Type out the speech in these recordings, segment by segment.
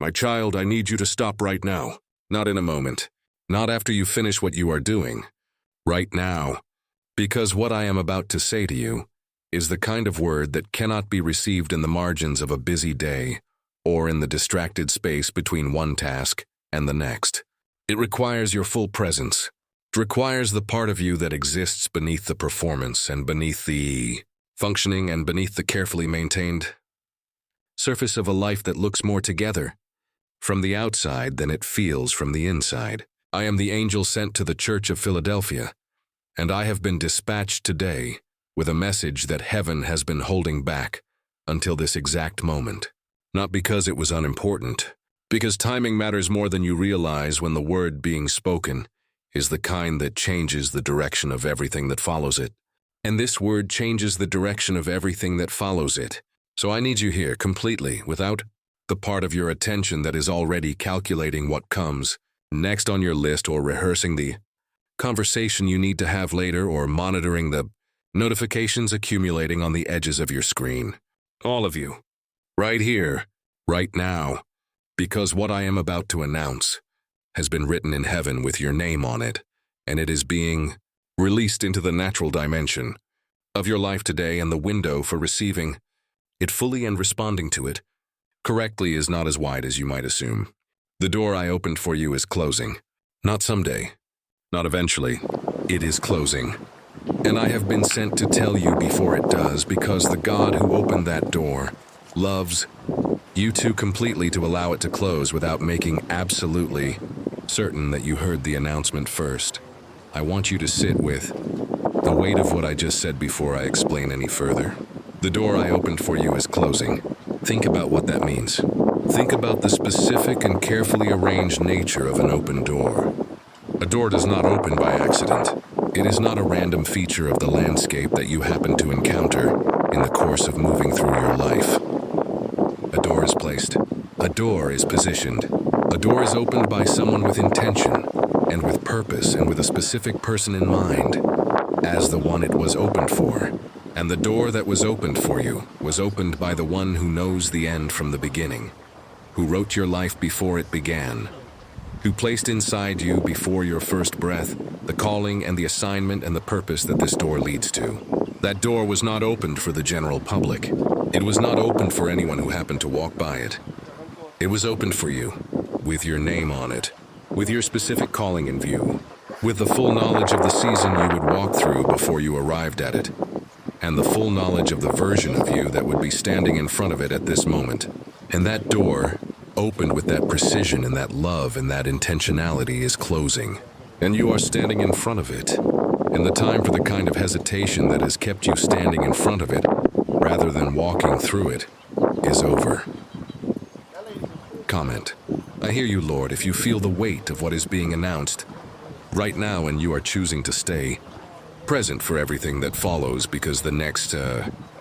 My child, I need you to stop right now. Not in a moment. Not after you finish what you are doing. Right now. Because what I am about to say to you is the kind of word that cannot be received in the margins of a busy day or in the distracted space between one task and the next. It requires your full presence. It requires the part of you that exists beneath the performance and beneath the functioning and beneath the carefully maintained surface of a life that looks more together from the outside than it feels from the inside. I am the angel sent to the Church of Philadelphia, and I have been dispatched today with a message that heaven has been holding back until this exact moment. Not because it was unimportant, because timing matters more than you realize when the word being spoken is the kind that changes the direction of everything that follows it. And this word changes the direction of everything that follows it. So I need you here completely, without the part of your attention that is already calculating what comes next on your list or rehearsing the conversation you need to have later or monitoring the notifications accumulating on the edges of your screen. All of you. Right here, right now, because what I am about to announce has been written in heaven with your name on it, and it is being released into the natural dimension of your life today, and the window for receiving it fully and responding to it correctly is not as wide as you might assume. The door I opened for you is closing. Not someday, not eventually. It is closing. And I have been sent to tell you before it does, because the God who opened that door loves you too completely to allow it to close without making absolutely certain that you heard the announcement first. I want you to sit with the weight of what I just said before I explain any further. The door I opened for you is closing. Think about what that means. Think about the specific and carefully arranged nature of an open door. A door does not open by accident. It is not a random feature of the landscape that you happen to encounter in the course of moving through your life. A door is placed. A door is positioned. A door is opened by someone with intention and with purpose and with a specific person in mind as the one it was opened for. And the door that was opened for you was opened by the one who knows the end from the beginning, who wrote your life before it began, who placed inside you before your first breath the calling and the assignment and the purpose that this door leads to. That door was not opened for the general public. It was not opened for anyone who happened to walk by it. It was opened for you, with your name on it, with your specific calling in view, with the full knowledge of the season you would walk through before you arrived at it, and the full knowledge of the version of you that would be standing in front of it at this moment. And that door, opened with that precision and that love and that intentionality, is closing. And you are standing in front of it. And the time for the kind of hesitation that has kept you standing in front of it, rather than walking through it, is over. Comment. I hear you, Lord, if you feel the weight of what is being announced right now and you are choosing to stay present for everything that follows, because the next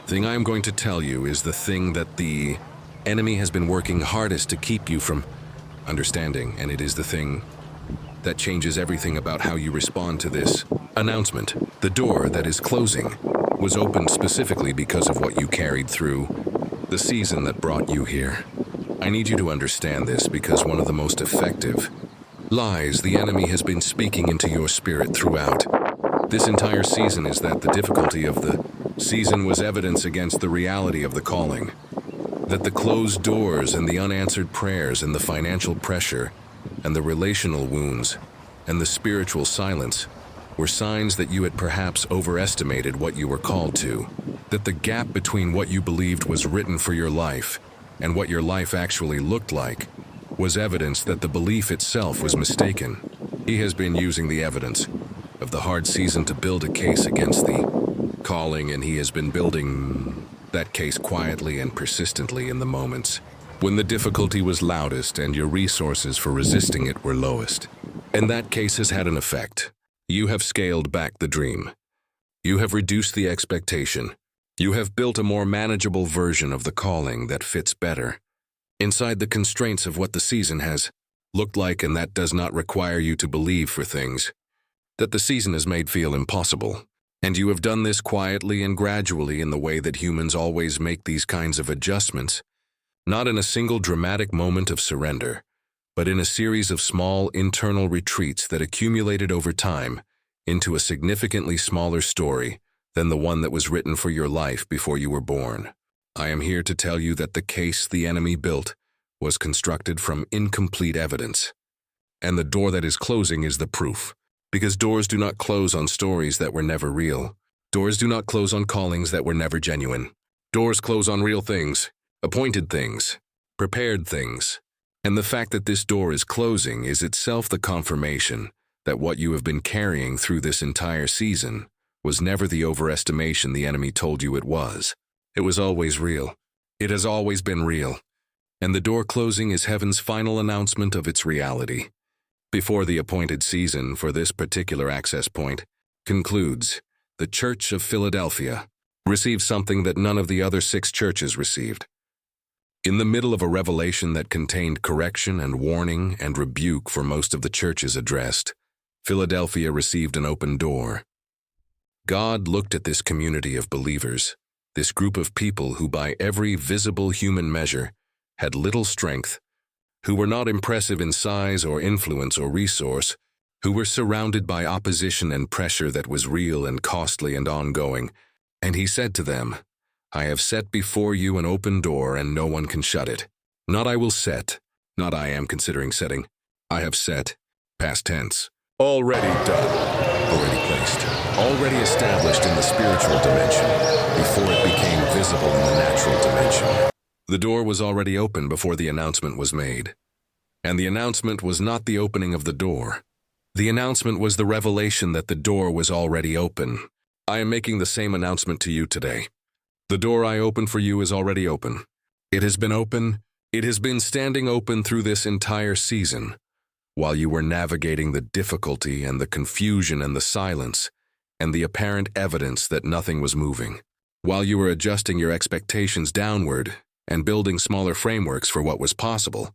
thing I am going to tell you is the thing that the enemy has been working hardest to keep you from understanding, and it is the thing that changes everything about how you respond to this announcement. The door that is closing was opened specifically because of what you carried through the season that brought you here. I need you to understand this, because one of the most effective lies the enemy has been speaking into your spirit throughout this entire season is that the difficulty of the season was evidence against the reality of the calling. That the closed doors and the unanswered prayers and the financial pressure and the relational wounds and the spiritual silence were signs that you had perhaps overestimated what you were called to. That the gap between what you believed was written for your life and what your life actually looked like was evidence that the belief itself was mistaken. He has been using the evidence of the hard season to build a case against the calling, and he has been building that case quietly and persistently in the moments when the difficulty was loudest and your resources for resisting it were lowest. And that case has had an effect. You have scaled back the dream. You have reduced the expectation. You have built a more manageable version of the calling that fits better inside the constraints of what the season has looked like, and that does not require you to believe for things that the season has made feel impossible. And you have done this quietly and gradually in the way that humans always make these kinds of adjustments not in a single dramatic moment of surrender, but in a series of small internal retreats that accumulated over time into a significantly smaller story than the one that was written for your life before you were born. I am here to tell you that the case the enemy built was constructed from incomplete evidence. And the door that is closing is the proof. Because doors do not close on stories that were never real. Doors do not close on callings that were never genuine. Doors close on real things, appointed things, prepared things. And the fact that this door is closing is itself the confirmation that what you have been carrying through this entire season was never the overestimation the enemy told you it was. It was always real. It has always been real. And the door closing is heaven's final announcement of its reality. Before the appointed season for this particular access point concludes, the Church of Philadelphia receives something that none of the other 6 churches received. In the middle of a revelation that contained correction and warning and rebuke for most of the churches addressed, Philadelphia received an open door. God looked at this community of believers, this group of people who by every visible human measure had little strength, who were not impressive in size or influence or resource, who were surrounded by opposition and pressure that was real and costly and ongoing. And he said to them, I have set before you an open door and no one can shut it. Not I will set, not I am considering setting. I have set, past tense. Already done, already placed, already established in the spiritual dimension before it became visible in the natural dimension. The door was already open before the announcement was made. And the announcement was not the opening of the door. The announcement was the revelation that the door was already open. I am making the same announcement to you today. The door I opened for you is already open. It has been open. It has been standing open through this entire season. While you were navigating the difficulty and the confusion and the silence and the apparent evidence that nothing was moving. While you were adjusting your expectations downward and building smaller frameworks for what was possible,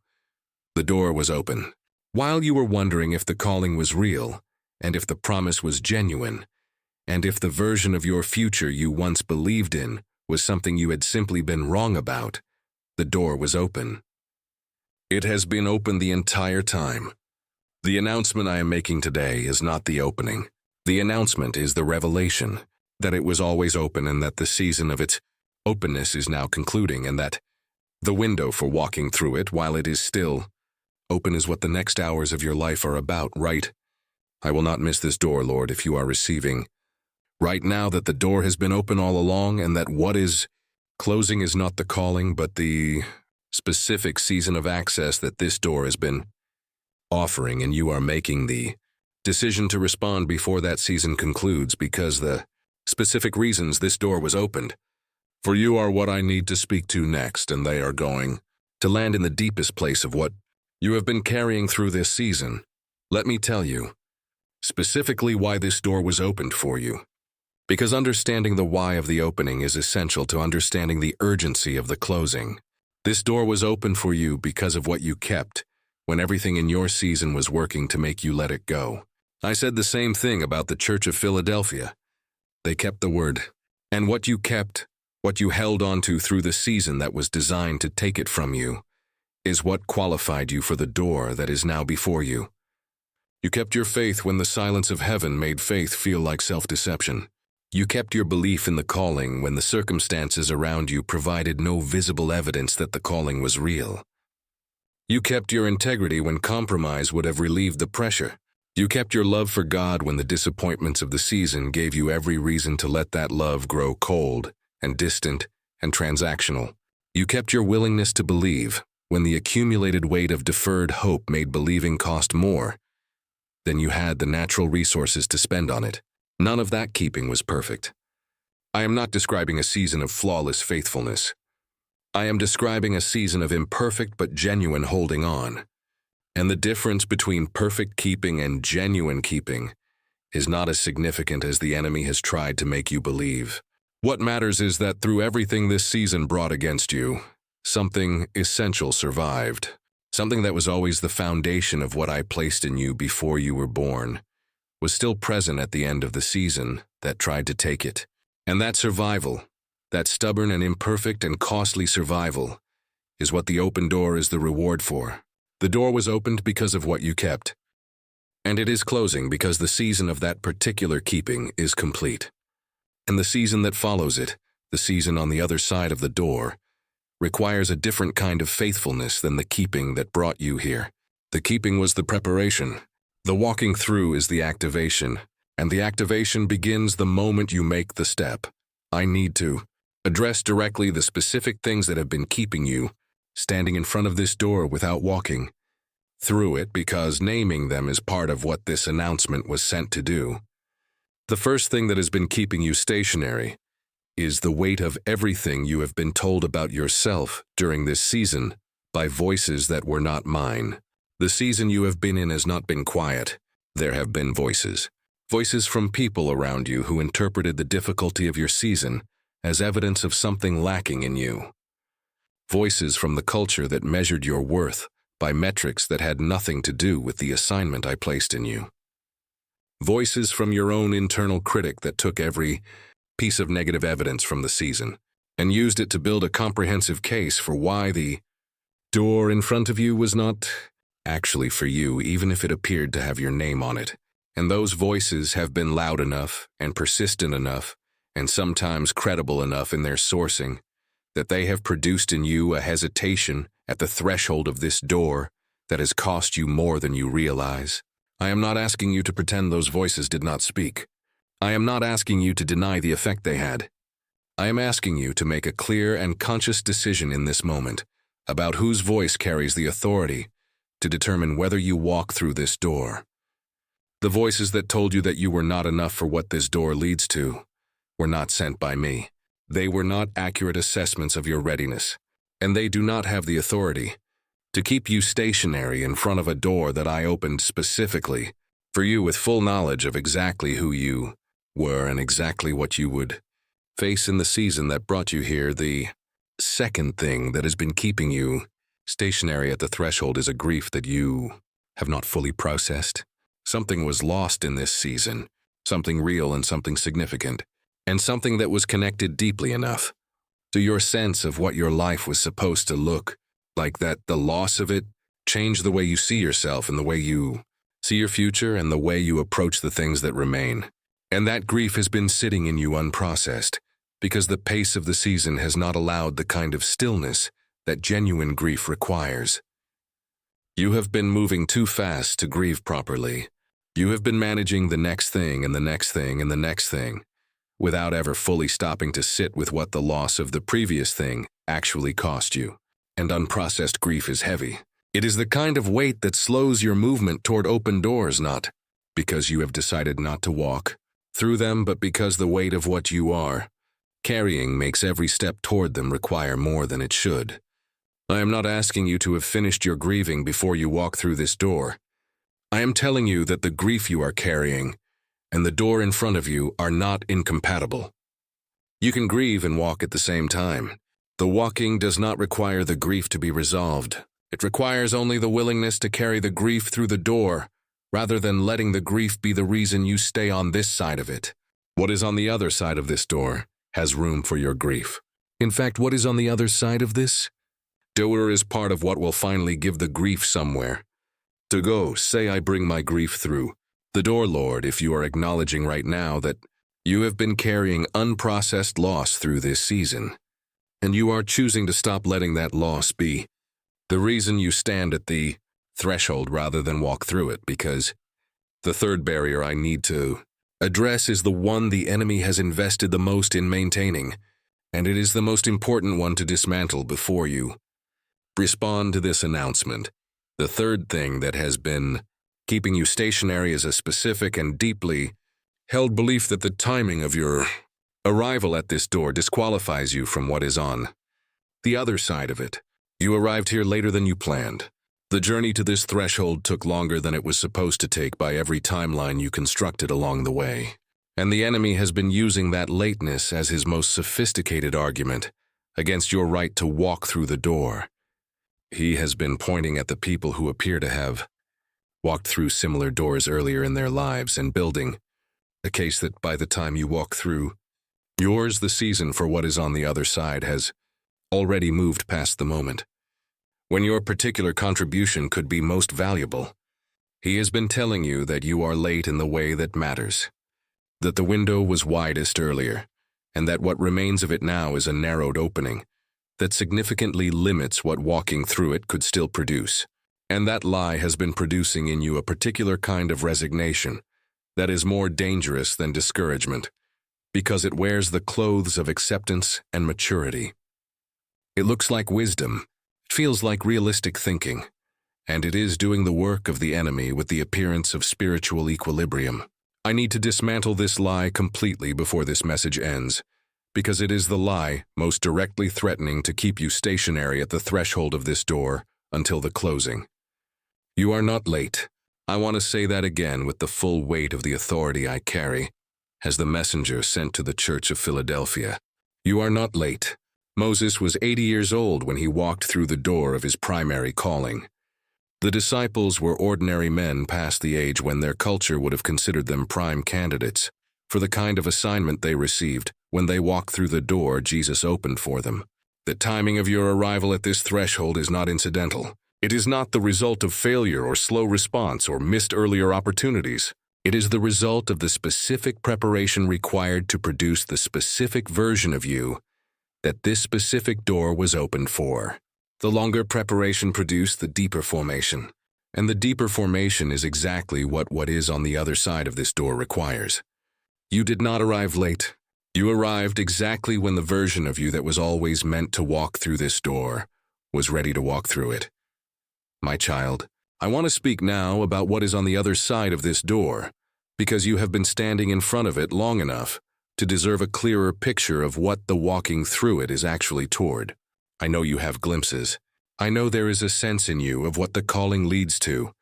the door was open. While you were wondering if the calling was real, and if the promise was genuine, and if the version of your future you once believed in was something you had simply been wrong about, the door was open. It has been open the entire time. The announcement I am making today is not the opening. The announcement is the revelation that it was always open and that the season of its openness is now concluding, and that the window for walking through it while it is still open is what the next hours of your life are about, right? I will not miss this door, Lord, if you are receiving right now that the door has been open all along, and that what is closing is not the calling, but the specific season of access that this door has been offering, and you are making the decision to respond before that season concludes, because the specific reasons this door was opened for you are what I need to speak to next, and they are going to land in the deepest place of what you have been carrying through this season. Let me tell you specifically why this door was opened for you. Because understanding the why of the opening is essential to understanding the urgency of the closing. This door was open for you because of what you kept when everything in your season was working to make you let it go. I said the same thing about the Church of Philadelphia. They kept the word. And what you kept, what you held onto through the season that was designed to take it from you, is what qualified you for the door that is now before you. You kept your faith when the silence of heaven made faith feel like self-deception. You kept your belief in the calling when the circumstances around you provided no visible evidence that the calling was real. You kept your integrity when compromise would have relieved the pressure. You kept your love for God when the disappointments of the season gave you every reason to let that love grow cold and distant and transactional. You kept your willingness to believe when the accumulated weight of deferred hope made believing cost more than you had the natural resources to spend on it. None of that keeping was perfect. I am not describing a season of flawless faithfulness. I am describing a season of imperfect but genuine holding on. And the difference between perfect keeping and genuine keeping is not as significant as the enemy has tried to make you believe. What matters is that through everything this season brought against you, something essential survived. Something that was always the foundation of what I placed in you before you were born was still present at the end of the season that tried to take it. And that survival, that stubborn and imperfect and costly survival, is what the open door is the reward for. The door was opened because of what you kept, and it is closing because the season of that particular keeping is complete. And the season that follows it, the season on the other side of the door, requires a different kind of faithfulness than the keeping that brought you here. The keeping was the preparation. The walking through is the activation, and the activation begins the moment you make the step. I need to address directly the specific things that have been keeping you standing in front of this door without walking through it, because naming them is part of what this announcement was sent to do. The first thing that has been keeping you stationary is the weight of everything you have been told about yourself during this season by voices that were not mine. The season you have been in has not been quiet. There have been voices. Voices from people around you who interpreted the difficulty of your season as evidence of something lacking in you. Voices from the culture that measured your worth by metrics that had nothing to do with the assignment I placed in you. Voices from your own internal critic that took every piece of negative evidence from the season and used it to build a comprehensive case for why the door in front of you was not actually for you, even if it appeared to have your name on it. And those voices have been loud enough and persistent enough and sometimes credible enough in their sourcing that they have produced in you a hesitation at the threshold of this door that has cost you more than you realize. I am not asking you to pretend those voices did not speak. I am not asking you to deny the effect they had. I am asking you to make a clear and conscious decision in this moment about whose voice carries the authority to determine whether you walk through this door. The voices that told you that you were not enough for what this door leads to were not sent by me. They were not accurate assessments of your readiness, and they do not have the authority to keep you stationary in front of a door that I opened specifically for you with full knowledge of exactly who you were and exactly what you would face in the season that brought you here. The second thing that has been keeping you stationary at the threshold is a grief that you have not fully processed. Something was lost in this season, something real and something significant, and something that was connected deeply enough to your sense of what your life was supposed to look like, that the loss of it changed the way you see yourself and the way you see your future and the way you approach the things that remain. And that grief has been sitting in you unprocessed because the pace of the season has not allowed the kind of stillness that genuine grief requires. You have been moving too fast to grieve properly. You have been managing the next thing and the next thing and the next thing without ever fully stopping to sit with what the loss of the previous thing actually cost you. And unprocessed grief is heavy. It is the kind of weight that slows your movement toward open doors, not because you have decided not to walk through them, but because the weight of what you are carrying makes every step toward them require more than it should. I am not asking you to have finished your grieving before you walk through this door. I am telling you that the grief you are carrying and the door in front of you are not incompatible. You can grieve and walk at the same time. The walking does not require the grief to be resolved. It requires only the willingness to carry the grief through the door, rather than letting the grief be the reason you stay on this side of it. What is on the other side of this door has room for your grief. In fact, what is on the other side of this door is part of what will finally give the grief somewhere to go. Say, I bring my grief through the door, Lord, if you are acknowledging right now that you have been carrying unprocessed loss through this season, and you are choosing to stop letting that loss be the reason you stand at the threshold rather than walk through it, because the third barrier I need to address is the one the enemy has invested the most in maintaining, and it is the most important one to dismantle before you respond to this announcement. The third thing that has been keeping you stationary is a specific and deeply held belief that the timing of your arrival at this door disqualifies you from what is on the other side of it. You arrived here later than you planned. The journey to this threshold took longer than it was supposed to take by every timeline you constructed along the way. And the enemy has been using that lateness as his most sophisticated argument against your right to walk through the door. He has been pointing at the people who appear to have walked through similar doors earlier in their lives and building a case that by the time you walk through yours, the season for what is on the other side has already moved past the moment. when your particular contribution could be most valuable. He has been telling you that you are late in the way that matters, that the window was widest earlier, and that what remains of it now is a narrowed opening that significantly limits what walking through it could still produce. And that lie has been producing in you a particular kind of resignation that is more dangerous than discouragement, because it wears the clothes of acceptance and maturity. It looks like wisdom, it feels like realistic thinking, and it is doing the work of the enemy with the appearance of spiritual equilibrium. I need to dismantle this lie completely before this message ends, because it is the lie most directly threatening to keep you stationary at the threshold of this door until the closing. You are not late. I want to say that again with the full weight of the authority I carry as the messenger sent to the Church of Philadelphia. You are not late. Moses was 80 years old when he walked through the door of his primary calling. The disciples were ordinary men past the age when their culture would have considered them prime candidates for the kind of assignment they received when they walked through the door Jesus opened for them. The timing of your arrival at this threshold is not incidental. It is not the result of failure or slow response or missed earlier opportunities. It is the result of the specific preparation required to produce the specific version of you that this specific door was opened for. The longer preparation produced the deeper formation, and the deeper formation is exactly what is on the other side of this door requires. You did not arrive late. You arrived exactly when the version of you that was always meant to walk through this door was ready to walk through it. My child, I want to speak now about what is on the other side of this door, because you have been standing in front of it long enough to deserve a clearer picture of what the walking through it is actually toward. I know you have glimpses. I know there is a sense in you of what the calling leads to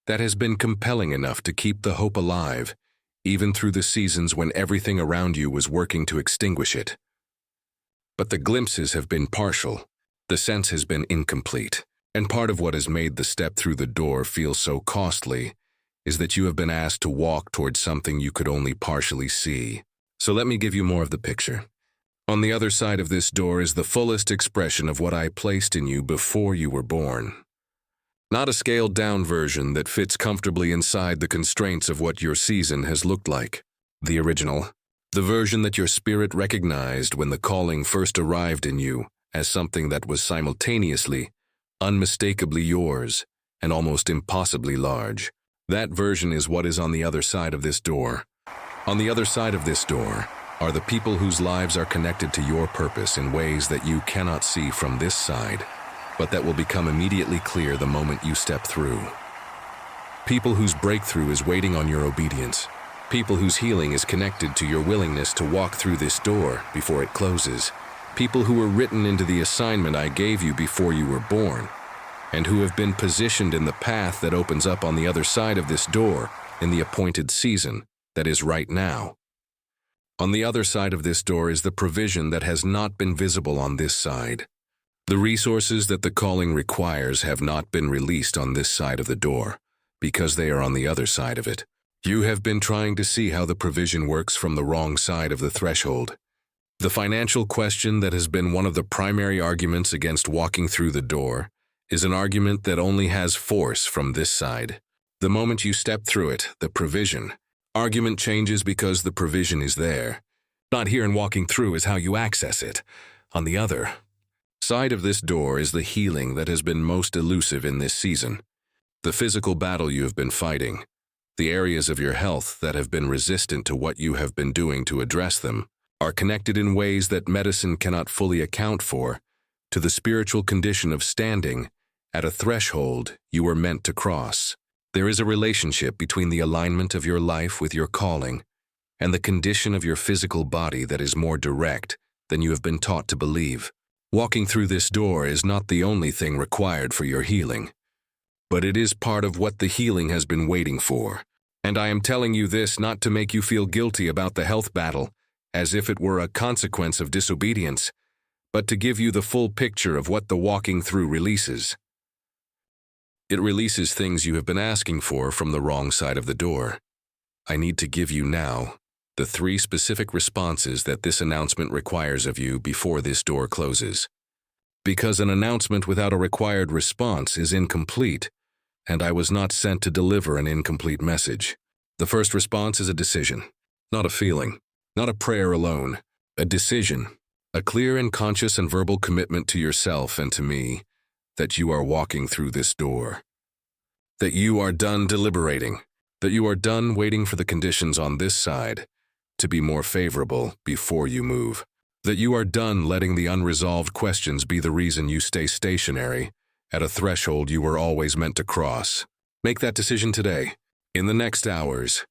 that has been compelling enough to keep the hope alive, even through the seasons when everything around you was working to extinguish it. But the glimpses have been partial. The sense has been incomplete. And part of what has made the step through the door feel so costly is that you have been asked to walk towards something you could only partially see. So let me give you more of the picture. On the other side of this door is the fullest expression of what I placed in you before you were born. Not a scaled-down version that fits comfortably inside the constraints of what your season has looked like. The original. The version that your spirit recognized when the calling first arrived in you as something that was simultaneously, unmistakably yours, and almost impossibly large. That version is what is on the other side of this door. On the other side of this door are the people whose lives are connected to your purpose in ways that you cannot see from this side, but that will become immediately clear the moment you step through. People whose breakthrough is waiting on your obedience. People whose healing is connected to your willingness to walk through this door before it closes. People who were written into the assignment I gave you before you were born, and who have been positioned in the path that opens up on the other side of this door in the appointed season that is right now. On the other side of this door is the provision that has not been visible on this side. The resources that the calling requires have not been released on this side of the door, because they are on the other side of it. You have been trying to see how the provision works from the wrong side of the threshold. The financial question that has been one of the primary arguments against walking through the door is an argument that only has force from this side. The moment you step through it, the provision, argument changes because the provision is there. Not here, and walking through is how you access it. On the other side of this door is the healing that has been most elusive in this season. The physical battle you have been fighting, the areas of your health that have been resistant to what you have been doing to address them, are connected in ways that medicine cannot fully account for to the spiritual condition of standing at a threshold you were meant to cross. There is a relationship between the alignment of your life with your calling and the condition of your physical body that is more direct than you have been taught to believe. Walking through this door is not the only thing required for your healing, but it is part of what the healing has been waiting for. And I am telling you this not to make you feel guilty about the health battle, as if it were a consequence of disobedience, but to give you the full picture of what the walking through releases. It releases things you have been asking for from the wrong side of the door. I need to give you now the 3 specific responses that this announcement requires of you before this door closes. because an announcement without a required response is incomplete, and I was not sent to deliver an incomplete message. The first response is a decision, not a feeling, not a prayer alone, a decision, a clear and conscious and verbal commitment to yourself and to me that you are walking through this door, that you are done deliberating, that you are done waiting for the conditions on this side to be more favorable before you move, that you are done letting the unresolved questions be the reason you stay stationary at a threshold you were always meant to cross. Make that decision today, in the next hours,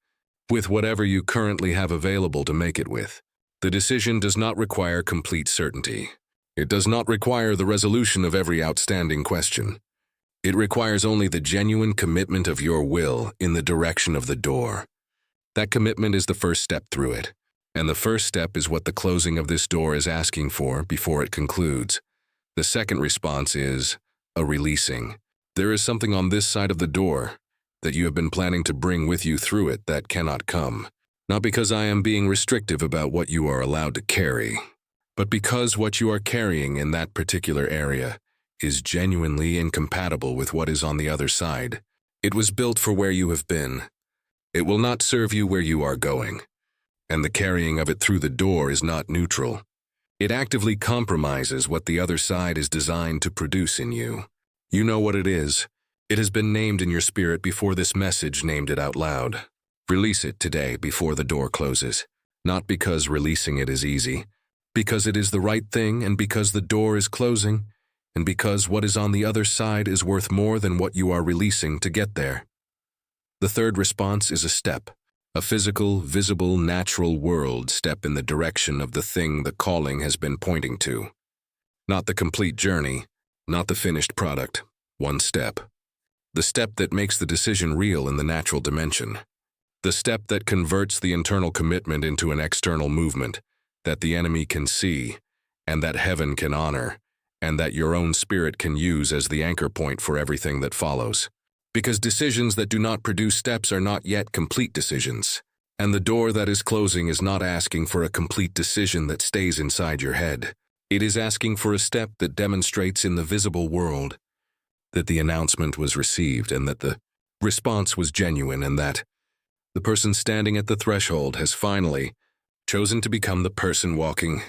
with whatever you currently have available to make it with. The decision does not require complete certainty. It does not require the resolution of every outstanding question. It requires only the genuine commitment of your will in the direction of the door. That commitment is the first step through it, and the first step is what the closing of this door is asking for before it concludes. The second response is a releasing. There is something on this side of the door that you have been planning to bring with you through it that cannot come. Not because I am being restrictive about what you are allowed to carry, but because what you are carrying in that particular area is genuinely incompatible with what is on the other side. It was built for where you have been. It will not serve you where you are going, and the carrying of it through the door is not neutral. It actively compromises what the other side is designed to produce in you. You know what it is. It has been named in your spirit before this message named it out loud. Release it today before the door closes, not because releasing it is easy, because it is the right thing and because the door is closing, and because what is on the other side is worth more than what you are releasing to get there. The third response is a step, a physical, visible, natural world step in the direction of the thing the calling has been pointing to. Not the complete journey, not the finished product, one step. The step that makes the decision real in the natural dimension. The step that converts the internal commitment into an external movement that the enemy can see, and that heaven can honor, and that your own spirit can use as the anchor point for everything that follows. Because decisions that do not produce steps are not yet complete decisions, and the door that is closing is not asking for a complete decision that stays inside your head. It is asking for a step that demonstrates in the visible world that the announcement was received and that the response was genuine and that the person standing at the threshold has finally chosen to become the person walking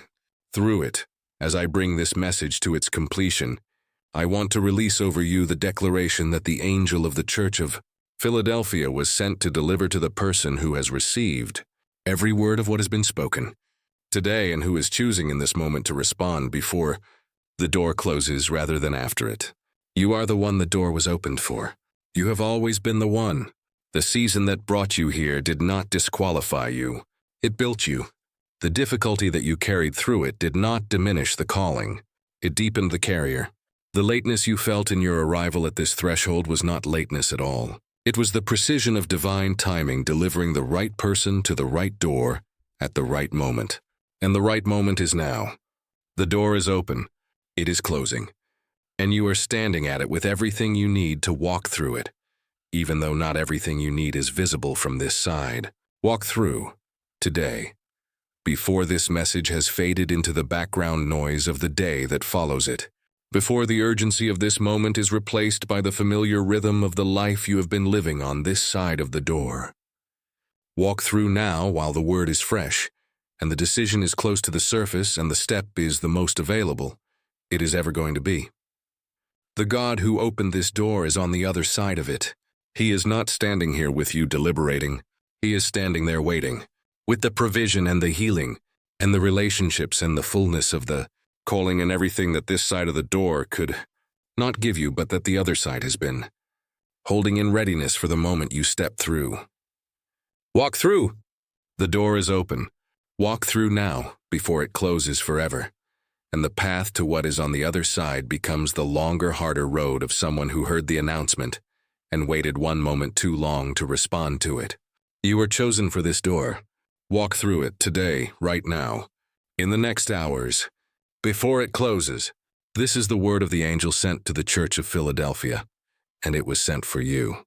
through it. As I bring this message to its completion, I want to release over you the declaration that the angel of the Church of Philadelphia was sent to deliver to the person who has received every word of what has been spoken today and who is choosing in this moment to respond before the door closes rather than after it. You are the one the door was opened for. You have always been the one. The season that brought you here did not disqualify you. It built you. The difficulty that you carried through it did not diminish the calling. It deepened the carrier. The lateness you felt in your arrival at this threshold was not lateness at all. It was the precision of divine timing delivering the right person to the right door at the right moment. And the right moment is now. The door is open. It is closing. And you are standing at it with everything you need to walk through it, even though not everything you need is visible from this side. Walk through, today, before this message has faded into the background noise of the day that follows it, before the urgency of this moment is replaced by the familiar rhythm of the life you have been living on this side of the door. Walk through now while the word is fresh, and the decision is close to the surface and the step is the most available it is ever going to be. The God who opened this door is on the other side of it. He is not standing here with you deliberating. He is standing there waiting, with the provision and the healing, and the relationships and the fullness of the calling and everything that this side of the door could not give you but that the other side has been, holding in readiness for the moment you step through. Walk through! The door is open. Walk through now, before it closes forever, and the path to what is on the other side becomes the longer, harder road of someone who heard the announcement and waited one moment too long to respond to it. You are chosen for this door. Walk through it today, right now, in the next hours, before it closes. This is the word of the angel sent to the Church of Philadelphia, and it was sent for you.